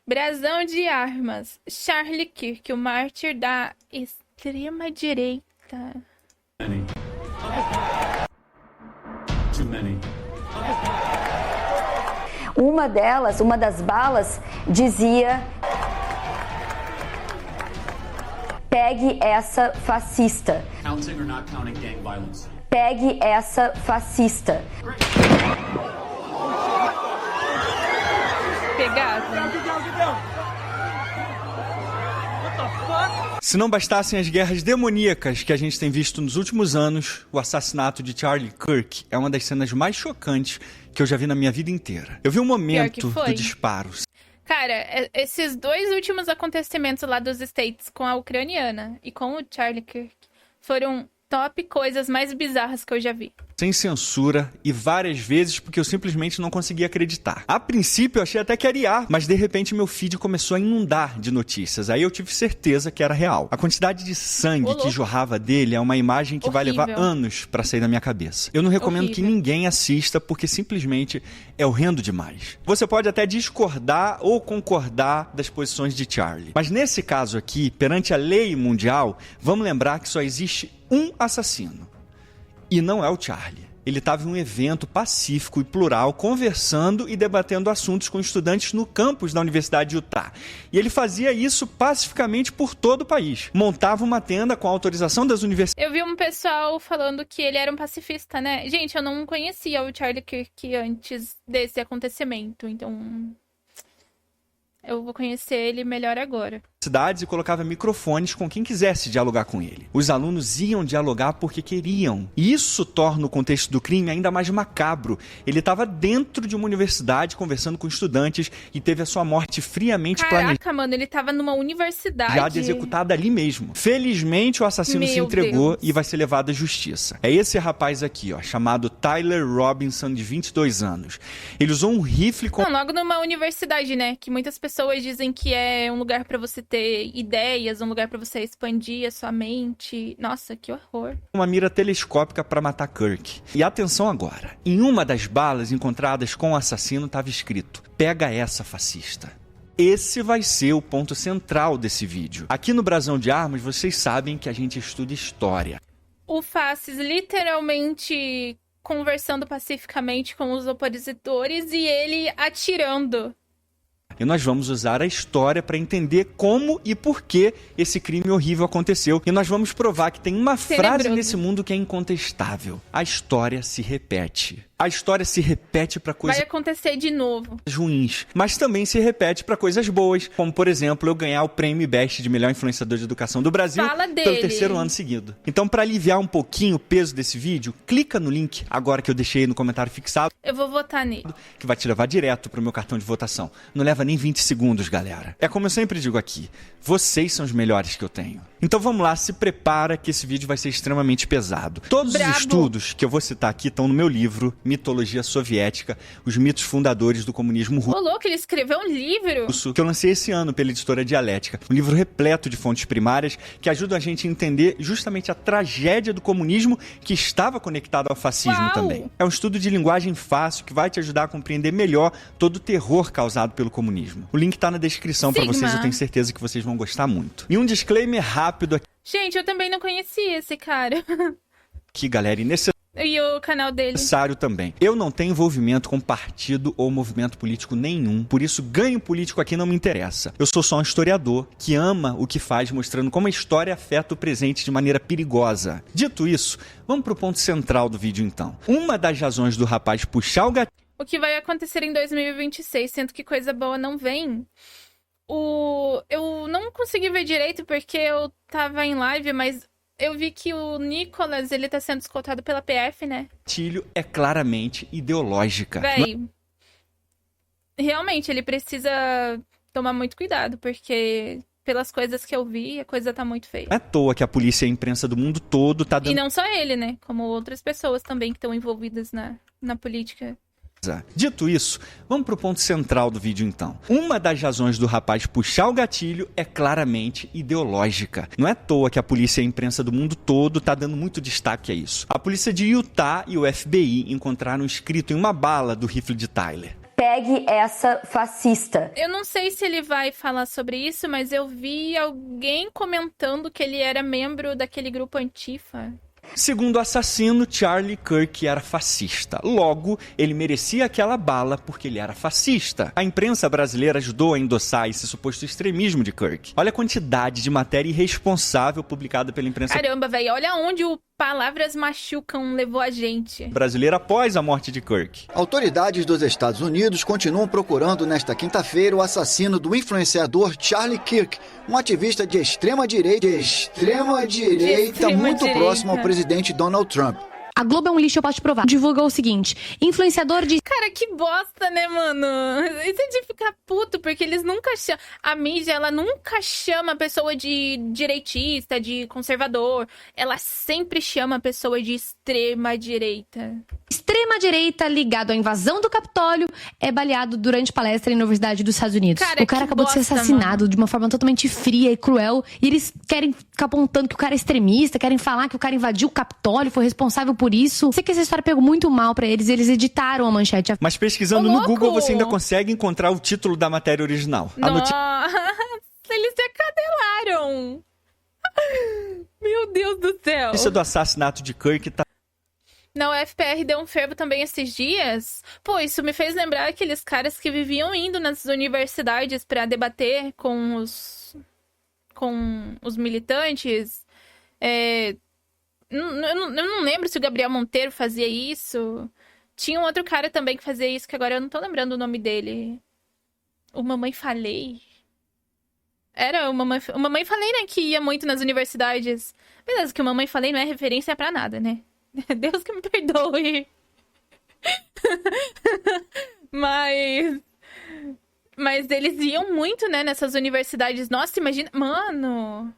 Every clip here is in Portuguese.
Brasão de armas. Charlie Kirk, o mártir da extrema-direita. Too many. Uma das balas dizia: pegue essa fascista. Counting or not counting gang violence? Pegue essa fascista. Pegado. Se não bastassem as guerras demoníacas que a gente tem visto nos últimos anos, o assassinato de Charlie Kirk é uma das cenas mais chocantes que eu já vi na minha vida inteira. Eu vi um momento do disparo. Cara, esses dois últimos acontecimentos lá dos States com a ucraniana e com o Charlie Kirk foram top coisas mais bizarras que eu já vi. Sem censura e várias vezes porque eu simplesmente não conseguia acreditar. A princípio eu achei até que era IA, mas de repente meu feed começou a inundar de notícias. Aí eu tive certeza que era real. A quantidade de sangue que jorrava dele é uma imagem que vai levar anos pra sair da minha cabeça. Eu não recomendo que ninguém assista porque simplesmente é horrendo demais. Você pode até discordar ou concordar das posições de Charlie. Mas nesse caso aqui, perante a lei mundial, vamos lembrar que só existe um assassino. E não é o Charlie. Ele estava em um evento pacífico e plural, conversando e debatendo assuntos com estudantes no campus da Universidade de Utah. E ele fazia isso pacificamente por todo o país. Montava uma tenda com a autorização das universidades. Eu vi um pessoal falando que ele era um pacifista, né? Gente, eu não conhecia o Charlie Kirk antes desse acontecimento, então eu vou conhecer ele melhor agora. E colocava microfones com quem quisesse dialogar com ele. Os alunos iam dialogar porque queriam. E isso torna o contexto do crime ainda mais macabro. Ele estava dentro de uma universidade conversando com estudantes e teve a sua morte friamente planejada. Caraca, mano, ele estava numa universidade. Já executada ali mesmo. Felizmente o assassino se entregou e vai ser levado à justiça. É esse rapaz aqui, ó, chamado Tyler Robinson, de 22 anos. Ele usou um rifle com... Não, logo numa universidade, né? Que muitas pessoas dizem que é um lugar pra você ter ideias, um lugar pra você expandir a sua mente. Nossa, que horror. Uma mira telescópica para matar Kirk. E atenção agora. Em uma das balas encontradas com o assassino estava escrito: pega essa, fascista. Esse vai ser o ponto central desse vídeo. Aqui no Brasão de Armas, vocês sabem que a gente estuda história. O Faces literalmente conversando pacificamente com os opositores e ele atirando. E nós vamos usar a história para entender como e por que esse crime horrível aconteceu. E nós vamos provar que tem uma frase nesse mundo que é incontestável: a história se repete. A história se repete para coisas... Vai acontecer de novo. ...ruins, mas também se repete para coisas boas, como, por exemplo, eu ganhar o prêmio Best de melhor influenciador de educação do Brasil pelo terceiro ano seguido. Então, para aliviar um pouquinho o peso desse vídeo, clica no link agora que eu deixei no comentário fixado. Eu vou votar nele. Que vai te levar direto pro meu cartão de votação. Não leva nem 20 segundos, galera. É como eu sempre digo aqui, vocês são os melhores que eu tenho. Então vamos lá, se prepara que esse vídeo vai ser extremamente pesado. Todos os estudos que eu vou citar aqui estão no meu livro Mitologia Soviética, os mitos fundadores do comunismo russo. Ô, louco, ele escreveu um livro? Que eu lancei esse ano pela editora Dialética. Um livro repleto de fontes primárias que ajudam a gente a entender justamente a tragédia do comunismo que estava conectado ao fascismo também. É um estudo de linguagem fácil que vai te ajudar a compreender melhor todo o terror causado pelo comunismo. O link tá na descrição para vocês, eu tenho certeza que vocês vão gostar muito. E um disclaimer rápido aqui. Gente, eu também não conhecia esse cara. Aqui, galera, e o canal dele. Necessário também. Eu não tenho envolvimento com partido ou movimento político nenhum, por isso ganho político aqui não me interessa. Eu sou só um historiador que ama o que faz, mostrando como a história afeta o presente de maneira perigosa. Dito isso, vamos pro ponto central do vídeo então. Uma das razões do rapaz puxar o gatilho... O que vai acontecer em 2026, sendo que coisa boa não vem. Eu não consegui ver direito porque eu tava em live, mas eu vi que o Nicolas, ele tá sendo escoltado pela PF, né? Gatilho é claramente ideológica. Véi, realmente, ele precisa tomar muito cuidado, porque pelas coisas que eu vi, a coisa tá muito feia. Não é à toa que a polícia e a imprensa do mundo todo tá dando... E não só ele, né? Como outras pessoas também que estão envolvidas na política. Dito isso, vamos pro ponto central do vídeo então. Uma das razões do rapaz puxar o gatilho é claramente ideológica. Não é à toa que a polícia e a imprensa do mundo todo tá dando muito destaque a isso. A polícia de Utah e o FBI encontraram escrito em uma bala do rifle de Tyler: Pegue essa fascista. Eu não sei se ele vai falar sobre isso, mas eu vi alguém comentando que ele era membro daquele grupo Antifa. Segundo o assassino, Charlie Kirk era fascista. Logo, ele merecia aquela bala porque ele era fascista. A imprensa brasileira ajudou a endossar esse suposto extremismo de Kirk. Olha a quantidade de matéria irresponsável publicada pela imprensa Caramba, velho, olha onde o Palavras Machucam levou a gente. brasileira após a morte de Kirk. Autoridades dos Estados Unidos continuam procurando nesta quinta-feira o assassino do influenciador Charlie Kirk, um ativista de extrema-direita muito próximo ao presidente Donald Trump. A Globo é um lixo, eu posso te provar. Divulgou o seguinte: influenciador de... Cara, que bosta, né, mano? Isso é de ficar puto, porque eles nunca chamam... A mídia, ela nunca chama a pessoa de direitista, de conservador. Ela sempre chama a pessoa de extrema-direita. Extrema-direita ligado à invasão do Capitólio é baleado durante palestra em Universidade dos Estados Unidos. Cara, o cara que acabou de ser bosta, assassinado mano. de uma forma totalmente fria e cruel. E eles querem ficar apontando que o cara é extremista, querem falar que o cara invadiu o Capitólio, foi responsável por isso. Sei que essa história pegou muito mal pra eles, eles editaram a manchete. Mas pesquisando Ô, no louco! Google, você ainda consegue encontrar o título da matéria original. A Nossa, eles decadelaram. Meu Deus do céu. notícia do assassinato de Kirk tá Não, o FPR deu um fervo também esses dias. Pô, isso me fez lembrar aqueles caras que viviam indo nas universidades pra debater com os militantes. Eu não lembro se o Gabriel Monteiro fazia isso. Tinha um outro cara também que fazia isso, que agora eu não tô lembrando o nome dele. O Mamãe Falei. Era o Mamãe Falei, né, que ia muito nas universidades. Beleza, que o Mamãe Falei não é referência pra nada, né? Deus que me perdoe. Mas eles iam muito, né, nessas universidades. Nossa, imagina... Mano...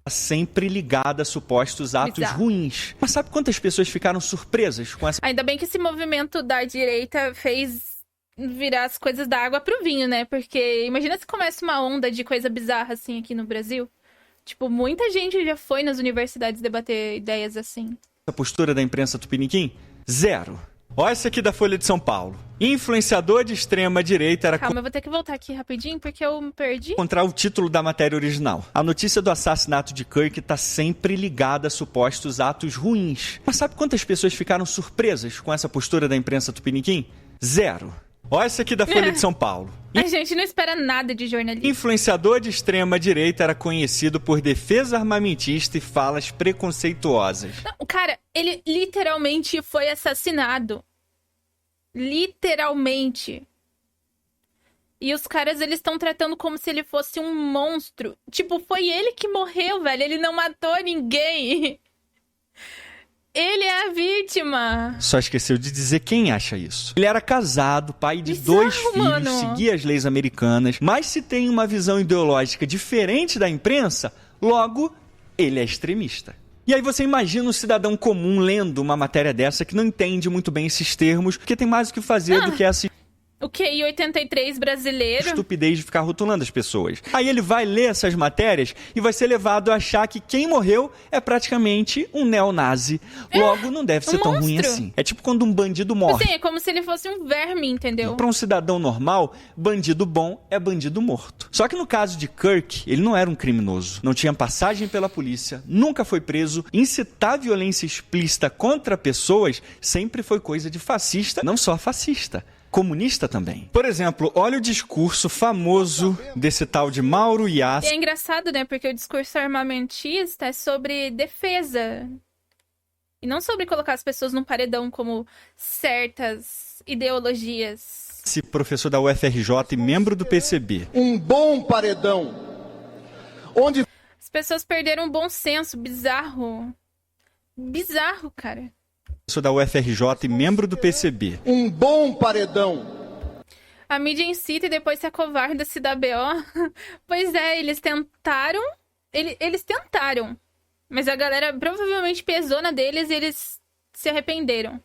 sempre ligada a supostos atos Bizarro. ruins. Mas sabe quantas pessoas ficaram surpresas com essa Ainda bem que esse movimento da direita fez virar as coisas da água pro vinho, né? Porque imagina se começa uma onda de coisa bizarra assim aqui no Brasil. Tipo, muita gente já foi nas universidades debater ideias assim. postura da imprensa tupiniquim? Zero. Olha essa aqui da Folha de São Paulo. Influenciador de extrema-direita era Calma, eu vou ter que voltar aqui rapidinho, porque eu me perdi. encontrar o título da matéria original. A notícia do assassinato de Kirk tá sempre ligada a supostos atos ruins. Mas sabe quantas pessoas ficaram surpresas com essa postura da imprensa tupiniquim? Zero. Olha essa aqui da Folha de São Paulo. A gente não espera nada de jornalismo. Influenciador de extrema-direita era conhecido por defesa armamentista e falas preconceituosas. Não, o cara, ele literalmente foi assassinado. Literalmente. E os caras, eles estão tratando como se ele fosse um monstro. Tipo, foi ele que morreu, velho. Ele não matou ninguém. Ele é a vítima. Só esqueceu de dizer quem acha isso. Ele era casado, pai de Bizarro, 2 filhos, mano. seguia as leis americanas, mas se tem uma visão ideológica diferente da imprensa, logo, ele é extremista. E aí você imagina um cidadão comum lendo uma matéria dessa que não entende muito bem esses termos, porque tem mais o que fazer do que essa O QI 83 brasileiro. estupidez de ficar rotulando as pessoas. Aí ele vai ler essas matérias e vai ser levado a achar que quem morreu é praticamente um neonazi. Logo, não deve ser tão ruim monstro. assim. É tipo quando um bandido morre. Assim, é como se ele fosse um verme, entendeu? Para um cidadão normal, bandido bom é bandido morto. Só que no caso de Kirk, ele não era um criminoso. Não tinha passagem pela polícia, nunca foi preso. Incitar violência explícita contra pessoas sempre foi coisa de fascista, não só fascista. Comunista também. Por exemplo, olha o discurso famoso desse tal de Mauro E Iassi. é engraçado, né? Porque o discurso armamentista é sobre defesa. E não sobre colocar as pessoas num paredão como certas ideologias. Esse professor da UFRJ e membro do PCB. Um bom paredão, onde As pessoas perderam o bom senso. Bizarro. Bizarro, cara. Professor da UFRJ e membro do PCB. um bom paredão, A mídia incita e depois se acovarda se dá BO. Pois é, eles tentaram. Eles tentaram. Mas a galera provavelmente pesou na deles e eles se arrependeram.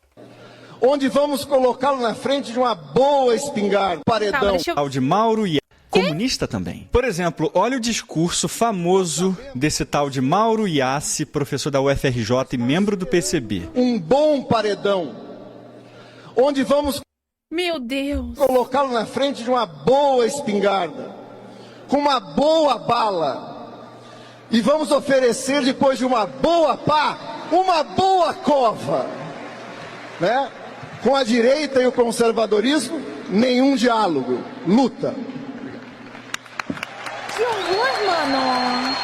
onde vamos colocá-lo na frente de uma boa espingarda, Calma, paredão. deixa eu... Tal de Mauro Iassi. Comunista também. Por exemplo, olha o discurso famoso desse tal de Mauro Iassi, professor da UFRJ e membro do PCB. Um bom paredão, onde vamos Meu Deus. Colocá-lo na frente de uma boa espingarda, com uma boa bala. E vamos oferecer, depois de uma boa pá, uma boa cova. Né? Com a direita e o conservadorismo, nenhum diálogo. Luta. Que horror, mano.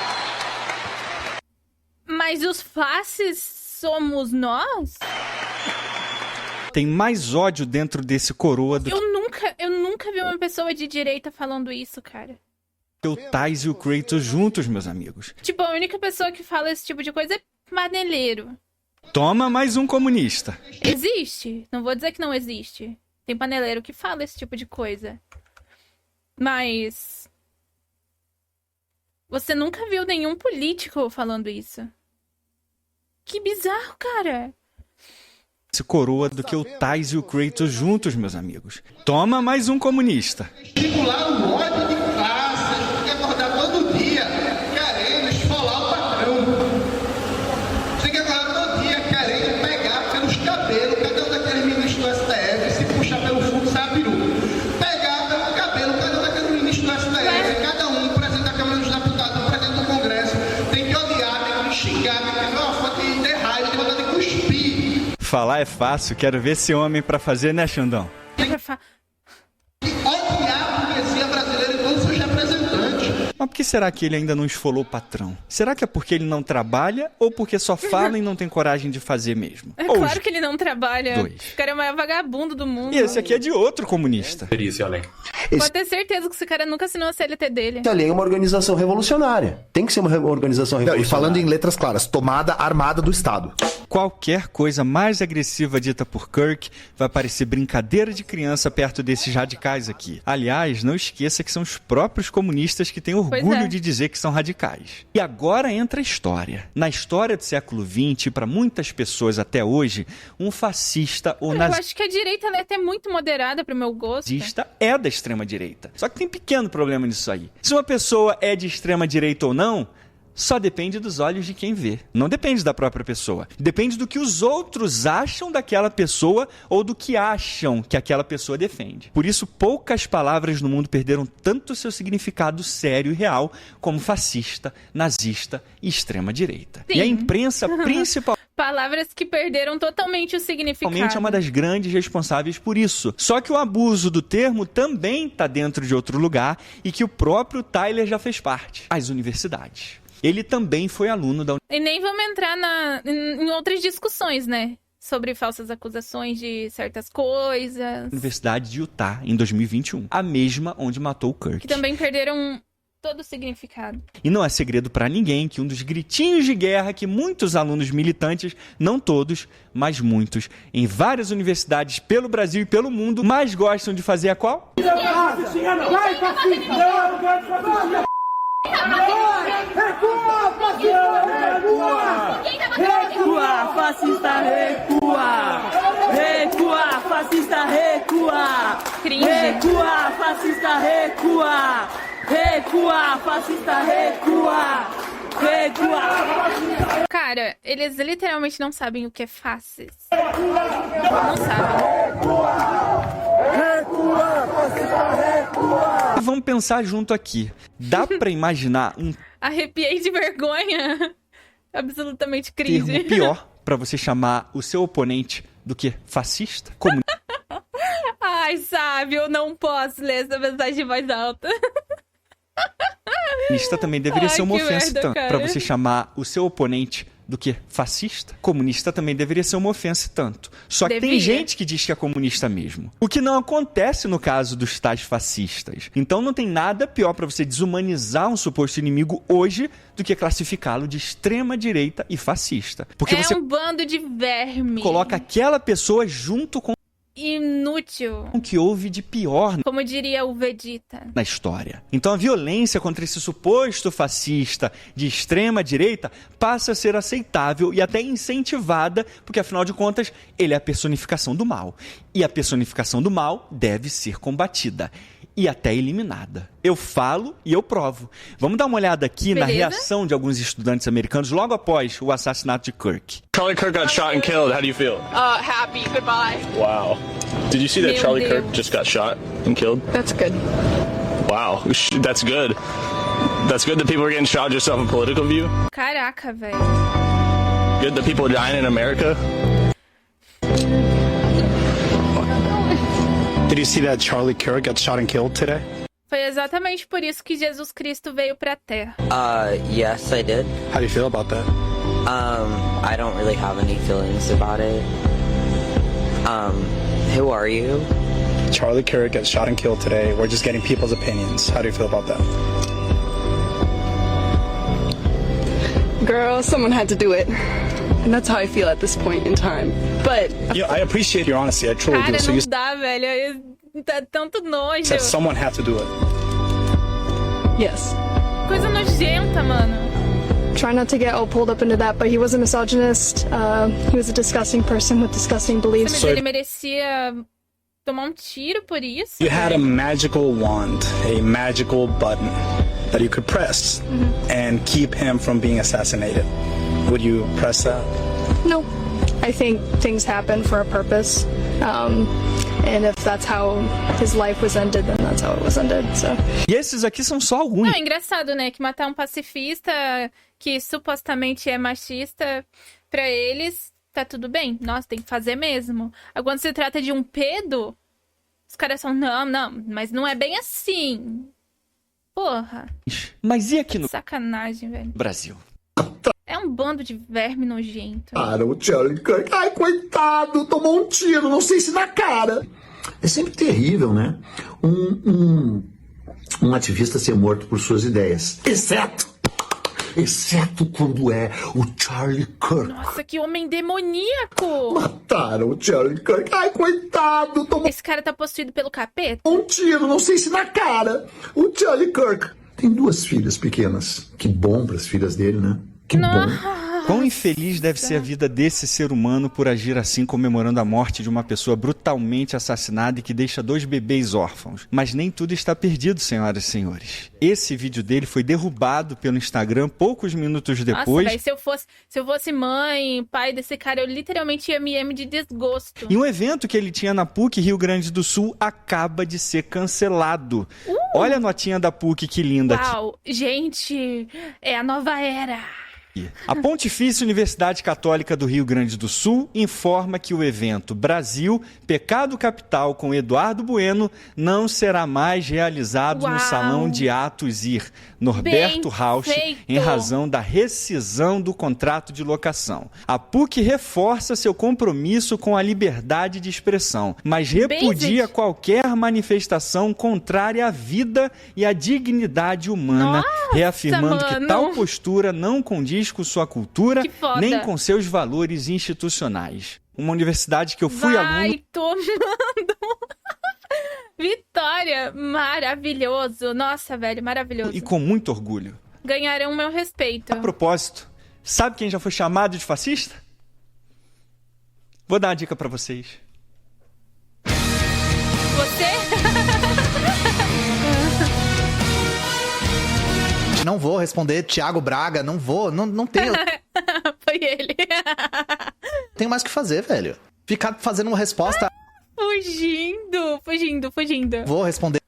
Mas os faces somos nós? Tem mais ódio dentro desse coroa do Eu nunca vi uma pessoa de direita falando isso, cara. que o Tais e o Kratos juntos, meus amigos. Tipo, a única pessoa que fala esse tipo de coisa é paneleiro. Toma mais um comunista. Existe. Não vou dizer que não existe. Tem paneleiro que fala esse tipo de coisa. Mas... você nunca viu nenhum político falando isso. Que bizarro, cara. Esse coroa do que o Tais e o Kratos juntos, meus amigos. Toma mais um comunista. Estimular um ódio de classes, tem que acordar todo dia querendo esfolar o patrão. Você tem que acordar todo dia querendo pegar pelos cabelos cada um daqueles ministros do STF, se puxar pelo fundo, sabe, peru. Pegar pelo cabelo cada um daqueles ministros do STF, cada um, presidente da Câmara dos Deputados, presidente do Congresso, tem que odiar, tem que xingar, tem que ver uma foto de ter raiva, tem vontade de cuspir. Falar é fácil, quero ver esse homem pra fazer, né, Xandão? Odiar a burguesia brasileira e todos os seus representantes. Mas por que será que ele ainda não esfolou o patrão? Será que é porque ele não trabalha ou porque só fala e não tem coragem de fazer mesmo? É Ou claro que ele não trabalha. dois. O cara é o maior vagabundo do mundo. E esse aqui é de outro comunista. Pode ter certeza que esse cara nunca assinou a CLT dele. A lei é uma organização revolucionária. Tem que ser uma organização Não, revolucionária. e falando em letras claras, tomada armada do Estado. Qualquer coisa mais agressiva dita por Kirk vai parecer brincadeira de criança perto desses radicais aqui. Aliás, não esqueça que são os próprios comunistas que têm orgulho de dizer que são radicais. E agora entra a história. Na história do século XX, para muitas pessoas até hoje, um fascista ou Eu acho que a direita ela é até muito moderada pro meu gosto. nazista é da extrema-direita. Só que tem um pequeno problema nisso aí. Se uma pessoa é de extrema-direita ou não, só depende dos olhos de quem vê. Não depende da própria pessoa. Depende do que os outros acham daquela pessoa ou do que acham que aquela pessoa defende. Por isso, poucas palavras no mundo perderam tanto seu significado sério e real como fascista, nazista e extrema-direita. E a imprensa principal... Palavras que perderam totalmente o significado. Realmente é uma das grandes responsáveis por isso. Só que o abuso do termo também está dentro de outro lugar e que o próprio Tyler já fez parte. As universidades. Ele também foi aluno da E nem vamos entrar em outras discussões, né? Sobre falsas acusações de certas coisas. Universidade de Utah, em 2021. A mesma onde matou o Kirk. Que também perderam todo o significado. E não é segredo pra ninguém que um dos gritinhos de guerra que muitos alunos militantes, não todos, mas muitos, em várias universidades pelo Brasil e pelo mundo, mais gostam de fazer a qual? Recua, fascista, recua! Recua, fascista, recua! Recua, fascista, recua! Recua, fascista, recua! Recua! Cara, eles literalmente não sabem o que é faces. Não sabem. Vamos pensar junto aqui. Dá pra imaginar um Arrepiei de vergonha. Absolutamente crise. termo pior pra você chamar o seu oponente do que fascista? Ai, sabe, eu não posso ler essa mensagem em voz alta. Comunista também deveria ser uma que ofensa merda, tanto cara. pra você chamar o seu oponente do que fascista. Comunista também deveria ser uma ofensa tanto. Só que tem Devia. gente que diz que é comunista mesmo. O que não acontece no caso dos tais fascistas. Então não tem nada pior pra você desumanizar um suposto inimigo hoje do que classificá-lo de extrema direita e fascista. Porque É você um bando de verme. coloca aquela pessoa junto com Inútil. o que houve de pior Como diria o Vegeta. na história. Então a violência contra esse suposto fascista de extrema direita passa a ser aceitável e até incentivada, porque afinal de contas ele é a personificação do mal. E a personificação do mal deve ser combatida e até eliminada. Eu falo e eu provo. Vamos dar uma olhada aqui na Beleza. reação de alguns estudantes americanos logo após o assassinato de Kirk. Charlie Kirk got shot and killed. How do you feel? Happy, goodbye. Wow. Did you see that Meu Charlie Deus. Kirk just got shot and killed? That's good. Wow, that's good. That's good that people are getting shot just off a political view. Caraca, velho. Good that people are dying in America. Did you see that Charlie Kirk got shot and killed today? Foi exatamente por isso que Jesus Cristo veio pra Terra. Yes, I did. How do you feel about that? I don't really have any feelings about it. Who are you? Charlie Kirk got shot and killed today. We're just getting people's opinions. How do you feel about that? Girl, someone had to do it. And that's how I feel at this point in time. But I appreciate your honesty. I truly Cara, do. So não you dá, velho. Tá tanto nojo. said someone had to do it. yes. Coisa nojenta, mano. Try not to get all pulled up into that, but he was a misogynist. He was a disgusting person with disgusting beliefs. Mas ele merecia tomar um tiro por isso. You had a magical wand, a magical button that you could press and keep him from being assassinated. Would you press that? No. I think things happen for a purpose. And if that's how his life was ended, then that's how it was ended. So. E esses aqui são só alguns. Não, é engraçado, né? Que matar um pacifista que supostamente é machista, pra eles, tá tudo bem. Nossa, tem que fazer mesmo. Agora, quando se trata de um pedo, os caras são, não, mas não é bem assim. Porra. Mas e aqui no Sacanagem, velho. Brasil? É um bando de verme nojento. Cara, o Charlie Kirk. Ai, coitado, tomou um tiro, não sei se na cara. É sempre terrível, né? Um ativista ser morto por suas ideias. Exceto quando é o Charlie Kirk. Nossa, que homem demoníaco! Mataram o Charlie Kirk. Ai, coitado, tomou Esse cara tá possuído pelo capeta? um tiro, não sei se na cara. O Charlie Kirk tem 2 filhas pequenas. Que bom para as filhas dele, né? Que bom. Quão infeliz deve ser a vida desse ser humano por agir assim, comemorando a morte de uma pessoa brutalmente assassinada e que deixa 2 bebês órfãos. Mas nem tudo está perdido, senhoras e senhores. Esse vídeo dele foi derrubado pelo Instagram poucos minutos depois. Nossa, véio, se eu fosse mãe, pai desse cara, eu literalmente ia me de desgosto. E um evento que ele tinha na PUC Rio Grande do Sul acaba de ser cancelado. Olha a notinha da PUC, que linda. Uau, gente, é a nova era. A Pontifícia Universidade Católica do Rio Grande do Sul informa que o evento Brasil, Pecado Capital com Eduardo Bueno não será mais realizado no Salão de Atos IR Norberto Rauch, em razão da rescisão do contrato de locação. A PUC reforça seu compromisso com a liberdade de expressão, mas repudia qualquer manifestação contrária à vida e à dignidade humana, reafirmando que tal postura não condiz com sua cultura, nem com seus valores institucionais. Uma universidade que eu fui aluno... Vai tomando... Vitória, maravilhoso. Nossa, velho, maravilhoso. E com muito orgulho. Ganharão meu respeito. A propósito, sabe quem já foi chamado de fascista? Vou dar uma dica pra vocês. Você? Não vou responder Thiago Braga, não vou, não tenho... Foi ele. Tenho mais o que fazer, velho. Ficar fazendo uma resposta... Fugindo. Vou responder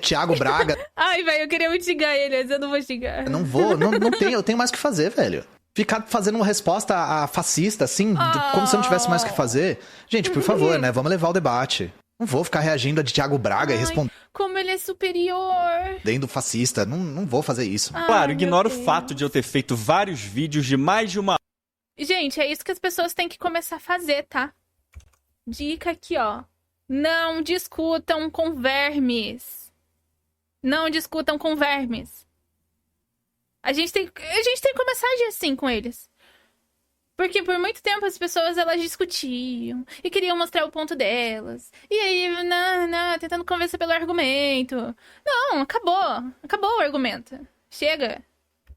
Thiago Braga. Ai, velho, eu queria muito xingar ele, mas eu não vou xingar. Não vou, não tenho, eu tenho mais o que fazer, velho. Ficar fazendo uma resposta a fascista, assim, como se eu não tivesse mais o que fazer. Gente, por favor, né, vamos levar o debate. Não vou ficar reagindo a de Thiago Braga e respondendo... Como ele é superior. Dentro fascista, não vou fazer isso. Claro, ignora o fato de eu ter feito vários vídeos de mais de uma... Gente, é isso que as pessoas têm que começar a fazer, tá? Dica aqui, ó. Não discutam com vermes. Não discutam com vermes. A gente tem que começar a agir assim com eles. Porque por muito tempo as pessoas, elas discutiam e queriam mostrar o ponto delas. E aí, tentando convencer pelo argumento. Não, acabou o argumento. Chega.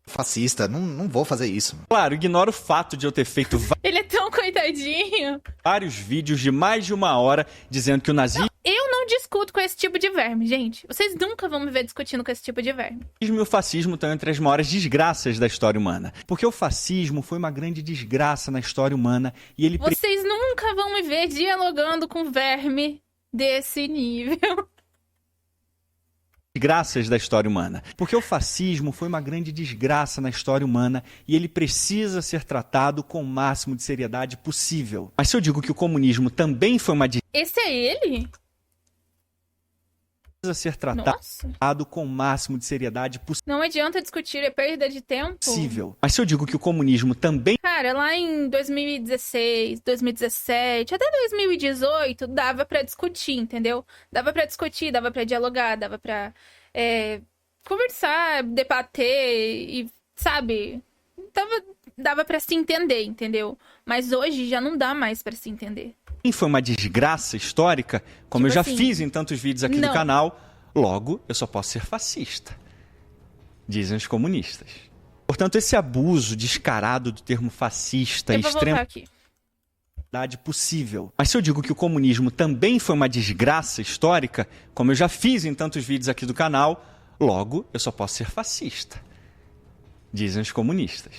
Fascista, não vou fazer isso. Claro, ignora o fato de eu ter feito Ele é tão coitadinho. vários vídeos de mais de uma hora dizendo que o nazismo... Eu não discuto com esse tipo de verme, gente. Vocês nunca vão me ver discutindo com esse tipo de verme. E o fascismo estão entre as maiores desgraças da história humana. Porque o fascismo foi uma grande desgraça na história humana e ele... Vocês nunca vão me ver dialogando com verme desse nível. Desgraças da história humana. Porque o fascismo foi uma grande desgraça na história humana e ele precisa ser tratado com o máximo de seriedade possível. Mas se eu digo que o comunismo também foi uma desgraça... Esse é ele? Precisa ser tratado com o máximo de seriedade Não adianta discutir, é perda de tempo. possível. Mas se eu digo que o comunismo também... Cara, lá em 2016, 2017, até 2018, dava pra discutir, entendeu? Dava pra discutir, dava pra dialogar, dava pra conversar, debater e, sabe? Dava pra se entender, entendeu? Mas hoje já não dá mais pra se entender. Foi uma desgraça histórica, como eu já fiz em tantos vídeos aqui do canal, logo eu só posso ser fascista, dizem os comunistas. Portanto, esse abuso descarado do termo fascista é extremamente possível. Mas se eu digo que o comunismo também foi uma desgraça histórica, como eu já fiz em tantos vídeos aqui do canal, logo eu só posso ser fascista, dizem os comunistas.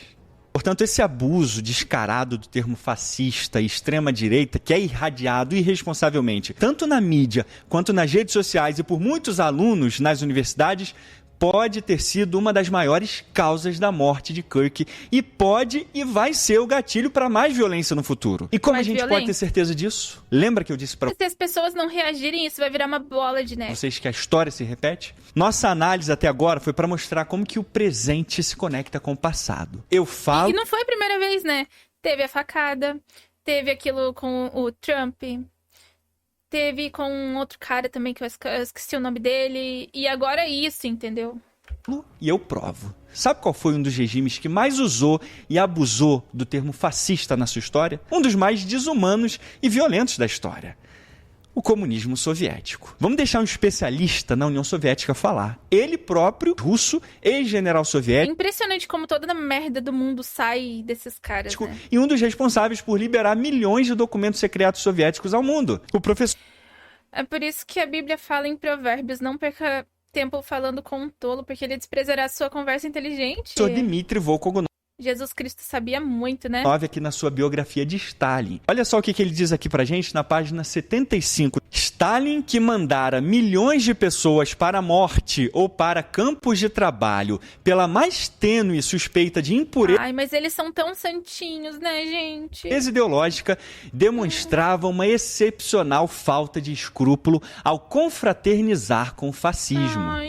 Portanto, esse abuso descarado do termo fascista e extrema-direita, que é irradiado irresponsavelmente, tanto na mídia quanto nas redes sociais e por muitos alunos nas universidades, pode ter sido uma das maiores causas da morte de Kirk e pode e vai ser o gatilho para mais violência no futuro. E como a gente pode ter certeza disso? Lembra que eu disse para Se as pessoas não reagirem, isso vai virar uma bola de neve. vocês que a história se repete? Nossa análise até agora foi para mostrar como que o presente se conecta com o passado. Eu falo... E não foi a primeira vez, né? Teve a facada, teve aquilo com o Trump, teve com um outro cara também, que eu esqueci o nome dele, e agora é isso, entendeu? E eu provo. Sabe qual foi um dos regimes que mais usou e abusou do termo fascista na sua história? Um dos mais desumanos e violentos da história. O comunismo soviético. Vamos deixar um especialista na União Soviética falar. Ele próprio, russo, ex-general É soviético. impressionante como toda a merda do mundo sai desses caras, né? E um dos responsáveis por liberar milhões de documentos secretos soviéticos ao mundo. O professor... É por isso que a Bíblia fala em Provérbios, não perca tempo falando com um tolo, porque ele desprezará a sua conversa inteligente. Dmitry Volkogonov. Jesus Cristo sabia muito, né? Aqui na sua biografia de Stalin. Olha só o que ele diz aqui pra gente na página 75. Stalin, que mandara milhões de pessoas para a morte ou para campos de trabalho pela mais tênue suspeita de impureza... Ai, mas eles são tão santinhos, né, gente? ideológica, demonstrava uma excepcional falta de escrúpulo ao confraternizar com o fascismo. Ai,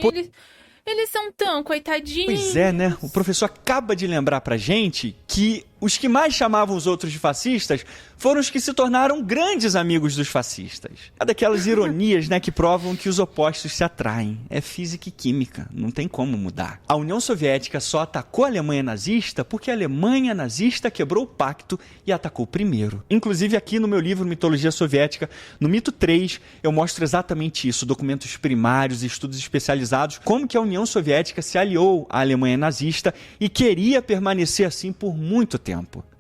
eles são tão coitadinhos. Pois é, né? O professor acaba de lembrar pra gente que os que mais chamavam os outros de fascistas foram os que se tornaram grandes amigos dos fascistas. É daquelas ironias, né, que provam que os opostos se atraem. É física e química, não tem como mudar. A União Soviética só atacou a Alemanha nazista porque a Alemanha nazista quebrou o pacto e atacou primeiro. Inclusive aqui no meu livro Mitologia Soviética, no mito 3, eu mostro exatamente isso, documentos primários e estudos especializados, como que a União Soviética se aliou à Alemanha nazista e queria permanecer assim por muito tempo.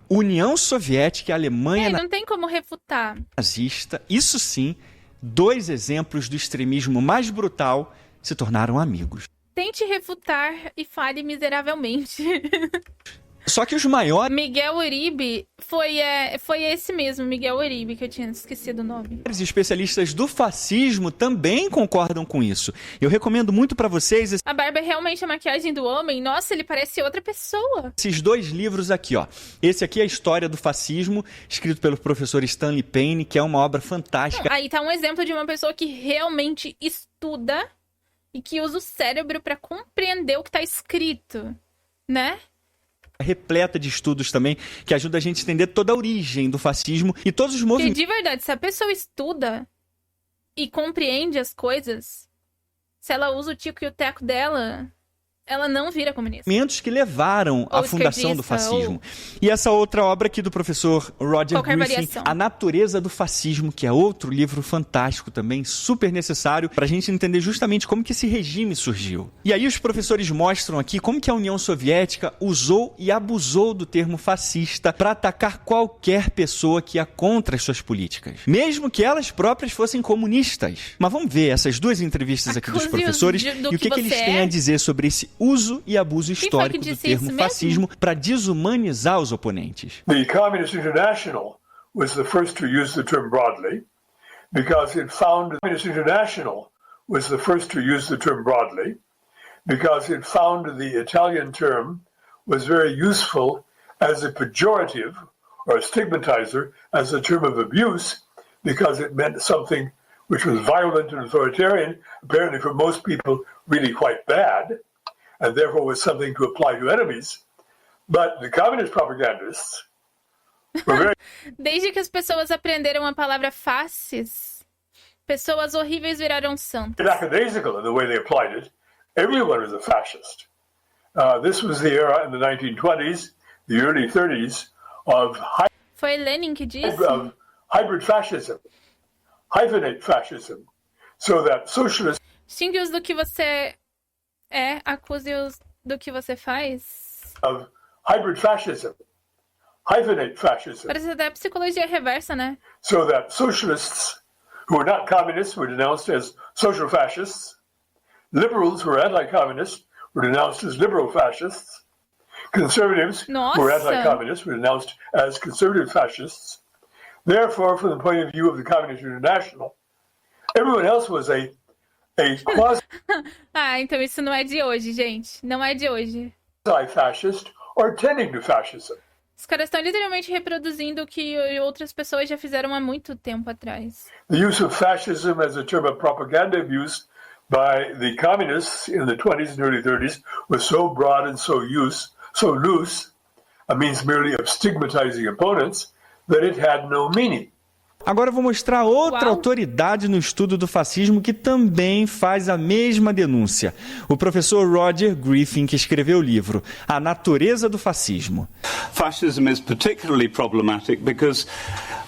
União Soviética e Alemanha não tem como refutar. Nazista, isso sim, dois exemplos do extremismo mais brutal se tornaram amigos. Tente refutar e fale miseravelmente. Só que os maiores... Miguel Uribe foi esse mesmo, Miguel Uribe, que eu tinha esquecido o nome. Os especialistas do fascismo também concordam com isso. Eu recomendo muito pra vocês... A barba é realmente a maquiagem do homem? Nossa, ele parece outra pessoa. Esses dois livros aqui, ó. Esse aqui é a História do Fascismo, escrito pelo professor Stanley Payne, que é uma obra fantástica. Aí tá um exemplo de uma pessoa que realmente estuda e que usa o cérebro pra compreender o que tá escrito, né? Repleta de estudos também, que ajuda a gente a entender toda a origem do fascismo e todos os movimentos. Porque de verdade, se a pessoa estuda e compreende as coisas, se ela usa o tico e o teco dela, ela não vira comunista. Que levaram à fundação do fascismo. E essa outra obra aqui do professor Roger Griffin, A Natureza do Fascismo, que é outro livro fantástico também, super necessário para a gente entender justamente como que esse regime surgiu. E aí os professores mostram aqui como que a União Soviética usou e abusou do termo fascista para atacar qualquer pessoa que ia contra as suas políticas, mesmo que elas próprias fossem comunistas. Mas vamos ver essas duas entrevistas aqui dos professores e o que eles têm a dizer sobre esse uso e abuso histórico do termo fascismo para desumanizar os oponentes. The Communist International was the first to use the term broadly because it found the Italian term was very useful as a pejorative or a stigmatizer, as a term of abuse, because it meant something which was violent and authoritarian, apparently for most people really quite bad, and therefore was something to apply to enemies. But the communist propagandists were very... Desde que as pessoas aprenderam a palavra fascis, pessoas horríveis viraram santos. Lackadaisical in the way they applied it. Everyone was a fascist. This was the era in the 1920s, the early 30s, of Foi Lenin que disse? Hybrid fascism, hyphenate fascism, so that socialists... Xingue-os do que você é, acuse-os do que você faz. Of hybrid fascism, hyphenate fascism. Parece até a psicologia reversa, né? So that socialists who were not communists were denounced as social fascists. Liberals who were anti-communist were denounced as liberal fascists. Conservatives who were anti-communist were denounced as conservative fascists. Therefore, from the point of view of the Communist International, everyone else was a quasi... então isso não é de hoje, gente. Não é de hoje. Fascist or tending to fascism. Os caras estão literalmente reproduzindo o que outras pessoas já fizeram há muito tempo atrás. The use of fascism as a term of propaganda abuse by the communists in the 20s and early 30s was so broad and so loose, a means merely of stigmatizing opponents, that it had no meaning. Agora eu vou mostrar outra autoridade no estudo do fascismo que também faz a mesma denúncia. O professor Roger Griffin, que escreveu o livro A Natureza do Fascismo. Fascism is particularly problematic because,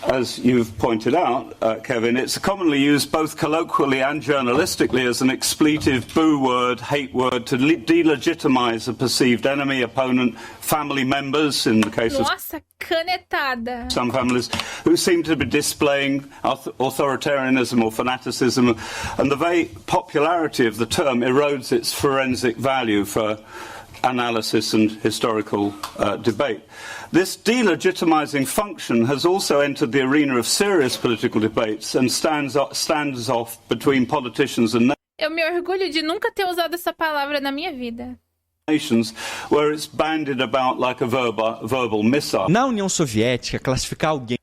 as you've pointed out, Kevin, it's commonly used both colloquially and journalistically as an expletive boo word, hate word, to delegitimize a perceived enemy, opponent, family members, in the case of canetada. Some families who seem to be displaying authoritarianism or fanaticism, and the very popularity of the term erodes its forensic value for analysis and historical debate. This delegitimizing function has also entered the arena of serious political debates and stands off between politicians and Eu me orgulho de nunca ter usado essa palavra na minha vida. nations where it's bandied about like a verbal missile. Na União Soviética, classificar alguém...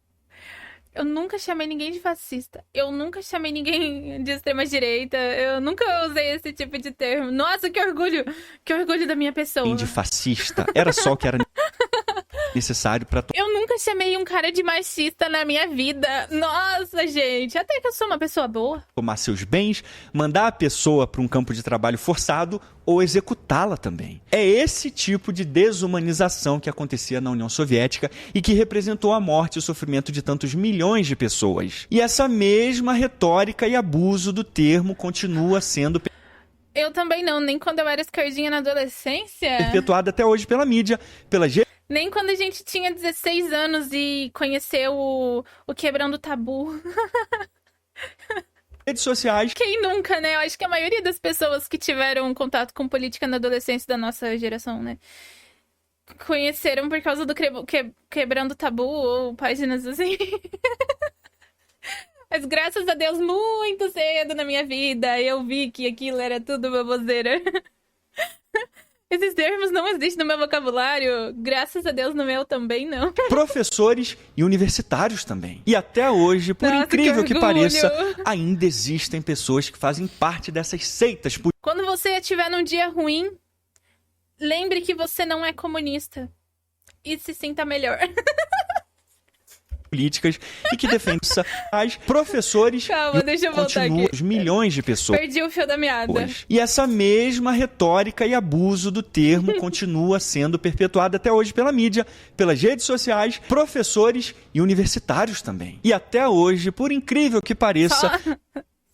Eu nunca chamei ninguém de fascista. Eu nunca chamei ninguém de extrema-direita. Eu nunca usei esse tipo de termo. Nossa, que orgulho! Que orgulho da minha pessoa. De fascista era só o que era necessário para... Eu nunca chamei um cara de machista na minha vida. Nossa, gente. Até que eu sou uma pessoa boa. Tomar seus bens, mandar a pessoa para um campo de trabalho forçado ou executá-la também. É esse tipo de desumanização que acontecia na União Soviética e que representou a morte e o sofrimento de tantos milhões de pessoas. E essa mesma retórica e abuso do termo continua sendo... Eu também não, nem quando eu era esquerdinha na adolescência. Perpetuada até hoje pela mídia, pela... Nem quando a gente tinha 16 anos e conheceu o Quebrando o Tabu. Redes sociais. Quem nunca, né? Eu acho que a maioria das pessoas que tiveram contato com política na adolescência da nossa geração, né? Conheceram por causa do Quebrando o Tabu ou páginas assim. Mas graças a Deus, muito cedo na minha vida, eu vi que aquilo era tudo baboseira. Esses termos não existem no meu vocabulário. Graças a Deus, no meu também não. Professores e universitários também. E até hoje, por incrível que pareça, ainda existem pessoas que fazem parte dessas seitas. Quando você estiver num dia ruim, lembre que você não é comunista. E se sinta melhor. políticas e que defendem as professores. Calma, deixa eu voltar aqui. Os milhões de pessoas. Perdi o fio da meada. E essa mesma retórica e abuso do termo continua sendo perpetuada até hoje pela mídia, pelas redes sociais, professores e universitários também. E até hoje, por incrível que pareça,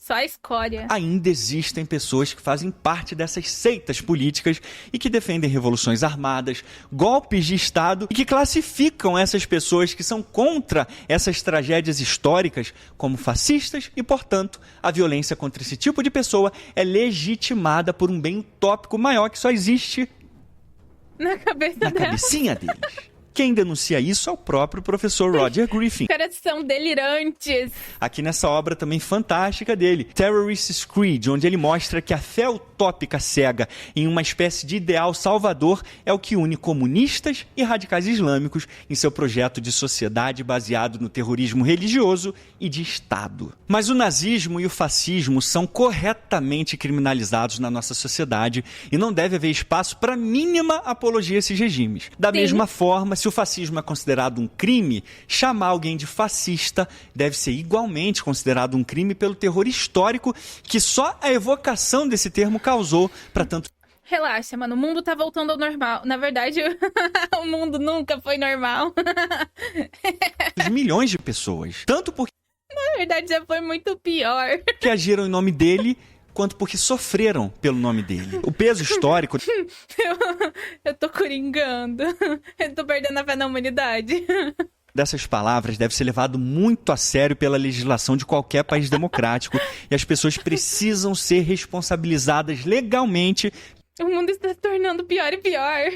Só a escória. Ainda existem pessoas que fazem parte dessas seitas políticas e que defendem revoluções armadas, golpes de Estado e que classificam essas pessoas que são contra essas tragédias históricas como fascistas e, portanto, a violência contra esse tipo de pessoa é legitimada por um bem utópico maior que só existe na cabecinha deles. Quem denuncia isso é o próprio professor Roger Griffin. Os caras são delirantes. Aqui nessa obra também fantástica dele, Terrorist's Creed, onde ele mostra que a fé utópica cega em uma espécie de ideal salvador é o que une comunistas e radicais islâmicos em seu projeto de sociedade baseado no terrorismo religioso e de Estado. Mas o nazismo e o fascismo são corretamente criminalizados na nossa sociedade e não deve haver espaço para mínima apologia a esses regimes. Da mesma forma, se o fascismo é considerado um crime, chamar alguém de fascista deve ser igualmente considerado um crime pelo terror histórico que só a evocação desse termo causou para tanto. Relaxa, mano, o mundo tá voltando ao normal. Na verdade, o mundo nunca foi normal. Milhões de pessoas. Tanto porque... Na verdade, já foi muito pior. Que agiram em nome dele, quanto porque sofreram pelo nome dele. O peso histórico... Eu tô coringando. Eu tô perdendo a fé na humanidade. Dessas palavras deve ser levado muito a sério pela legislação de qualquer país democrático e as pessoas precisam ser responsabilizadas legalmente. O mundo está se tornando pior e pior.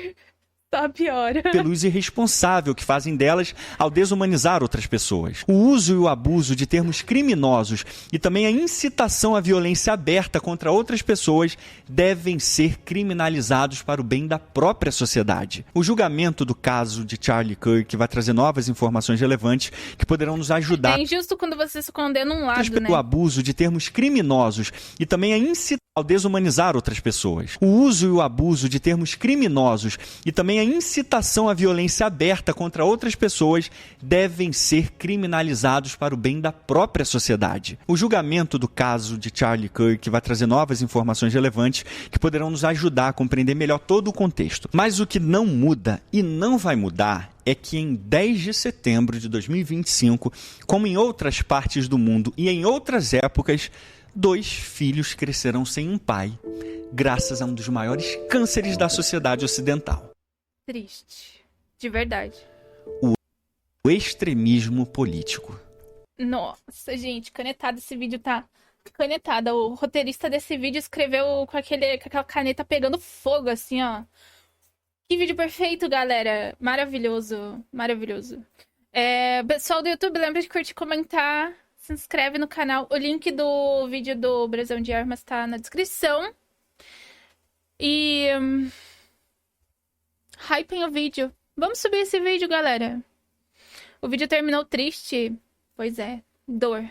Só piora. Pelo uso irresponsável que fazem delas ao desumanizar outras pessoas. O uso e o abuso de termos criminosos e também a incitação à violência aberta contra outras pessoas devem ser criminalizados para o bem da própria sociedade. O julgamento do caso de Charlie Kirk vai trazer novas informações relevantes que poderão nos ajudar. É injusto quando você se condena um lado, né? O abuso de termos criminosos e também a incitação ao desumanizar outras pessoas. O uso e o abuso de termos criminosos e também a incitação à violência aberta contra outras pessoas devem ser criminalizados para o bem da própria sociedade. O julgamento do caso de Charlie Kirk vai trazer novas informações relevantes que poderão nos ajudar a compreender melhor todo o contexto. Mas o que não muda e não vai mudar é que em 10 de setembro de 2025, como em outras partes do mundo e em outras épocas, 2 filhos crescerão sem um pai, graças a um dos maiores cânceres da sociedade ocidental. Triste. De verdade. O extremismo político. Nossa, gente, canetada, esse vídeo tá canetada. O roteirista desse vídeo escreveu com aquela caneta pegando fogo, assim, ó. Que vídeo perfeito, galera. Maravilhoso, maravilhoso. Pessoal do YouTube, lembra de curtir, comentar, se inscreve no canal. O link do vídeo do Brasão de Armas tá na descrição. E... hypem o vídeo. Vamos subir esse vídeo, galera. O vídeo terminou triste. Pois é, dor.